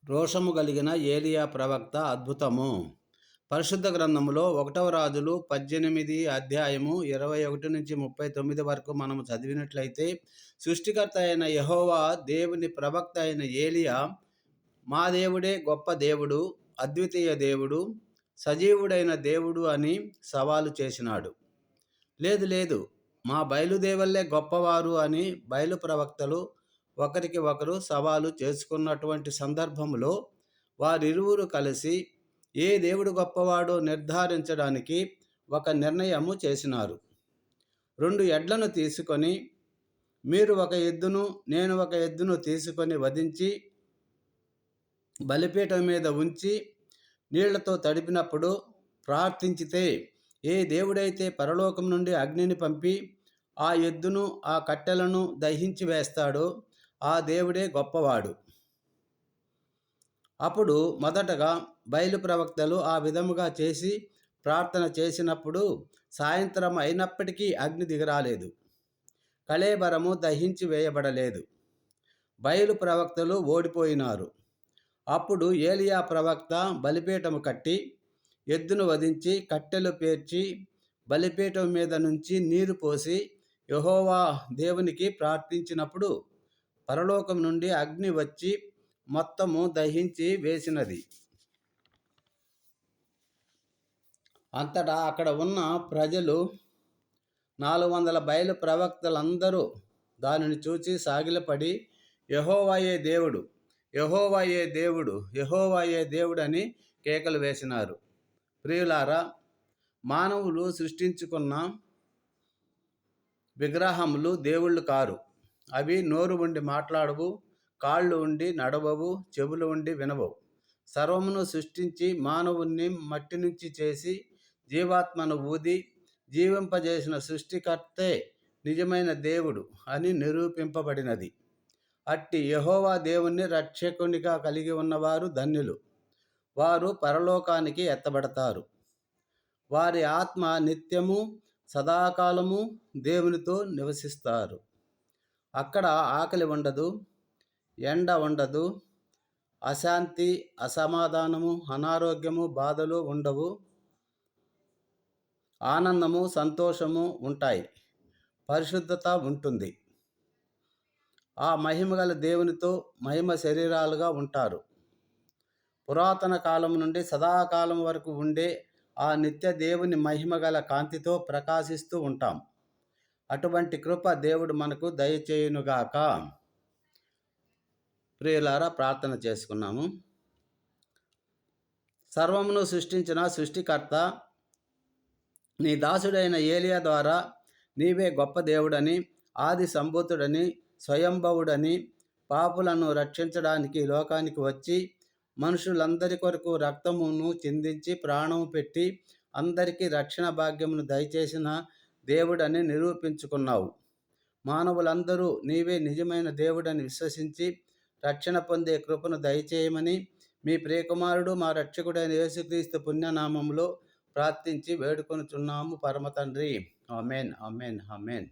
రోషము కలిగిన ఏలియా ప్రవక్త అద్భుతము. పరిశుద్ధ గ్రంథములో 1వ రాజులు 18 అధ్యాయము 21 నుంచి 39 వరకు మనము చదివినట్లయితే, సృష్టికర్త అయిన యెహోవా దేవుని ప్రవక్త అయిన ఏలియా, మా దేవుడే గొప్ప దేవుడు, అద్వితీయ దేవుడు, సజీవుడైన దేవుడు అని సవాలు చేసినాడు. లేదు, మా బయలుదేవల్లే గొప్పవారు అని బయలు ప్రవక్తలు ఒకరికి ఒకరు సవాలు చేసుకున్నటువంటి సందర్భంలో వారిరువురు కలిసి ఏ దేవుడు గొప్పవాడో నిర్ధారించడానికి ఒక నిర్ణయము చేసినారు. 2 ఎడ్లను తీసుకొని, మీరు ఒక ఎద్దును, నేను ఒక ఎద్దును తీసుకొని వధించి బలిపీఠం మీద ఉంచి నీళ్లతో తడిపినప్పుడు ప్రార్థించితే, ఏ దేవుడైతే పరలోకం నుండి అగ్నిని పంపి ఆ ఎద్దును, ఆ కట్టెలను దహించి వేస్తాడో ఆ దేవుడే గొప్పవాడు. అప్పుడు మొదటగా బయలు ప్రవక్తలు ఆ విధముగా చేసి ప్రార్థన చేసినప్పుడు సాయంత్రం అయినప్పటికీ అగ్ని దిగరాలేదు, కళేబరము దహించి వేయబడలేదు. బయలు ప్రవక్తలు ఓడిపోయినారు. అప్పుడు ఏలియా ప్రవక్త బలిపీఠము కట్టి ఎద్దును వధించి కట్టెలు పేర్చి బలిపీఠం మీద నుంచి నీరు పోసి యెహోవా దేవునికి ప్రార్థించినప్పుడు పరలోకం నుండి అగ్ని వచ్చి మొత్తము దహించి వేసినది. అంతటా అక్కడ ఉన్న ప్రజలు 400 బయలు ప్రవక్తలందరూ దానిని చూచి సాగిలపడి, యెహోవాయే దేవుడు, యెహోవాయే దేవుడు, యెహోవాయే దేవుడు అని కేకలు వేసినారు. ప్రియులారా, మానవులు సృష్టించుకున్న విగ్రహములు దేవుళ్ళు కారు. అవి నోరు ఉండి మాట్లాడవు, కాళ్ళు ఉండి నడవవు, చెవులు ఉండి వినవు. సర్వమును సృష్టించి మానవుణ్ణి మట్టి నుంచి చేసి జీవాత్మను ఊది జీవింపజేసిన సృష్టికర్తే నిజమైన దేవుడు అని నిరూపింపబడినది. అట్టి యెహోవా దేవుణ్ణి రక్షకునిగా కలిగి ఉన్నవారు ధన్యులు. వారు పరలోకానికి ఎత్తబడతారు. వారి ఆత్మ నిత్యము సదాకాలము దేవునితో నివసిస్తారు. అక్కడ ఆకలి ఉండదు, ఎండ ఉండదు, అశాంతి, అసమాధానము, అనారోగ్యము, బాధలు ఉండవు. ఆనందము, సంతోషము ఉంటాయి. పరిశుద్ధత ఉంటుంది. ఆ మహిమగల దేవునితో మహిమ శరీరాలుగా ఉంటారు. పురాతన కాలం నుండి సదాకాలం వరకు ఉండే ఆ నిత్య దేవుని మహిమగల కాంతితో ప్రకాశిస్తూ ఉంటాం. అటువంటి కృప దేవుడు మనకు దయచేయునుగాక. ప్రియులారా, ప్రార్థన చేసుకున్నాము. సర్వమును సృష్టించిన సృష్టికర్త, నీ దాసుడైన ఏలియా ద్వారా నీవే గొప్ప దేవుడని, ఆది సంభూతుడని, స్వయంభవుడని, పాపులను రక్షించడానికి లోకానికి వచ్చి మనుషులందరి కొరకు రక్తమును చిందించి ప్రాణము పెట్టి అందరికీ రక్షణ భాగ్యమును దయచేసిన దేవుడని నిరూపించుకున్నావు. మానవులందరూ నీవే నిజమైన దేవుడని విశ్వసించి రక్షణ పొందే కృపను దయచేయమని మీ ప్రియకుమారుడు మా రక్షకుడైన యేసుక్రీస్తు పుణ్యనామములో ప్రార్థించి వేడుకొనుచున్నాము పరమ తండ్రి. Amen, amen, amen.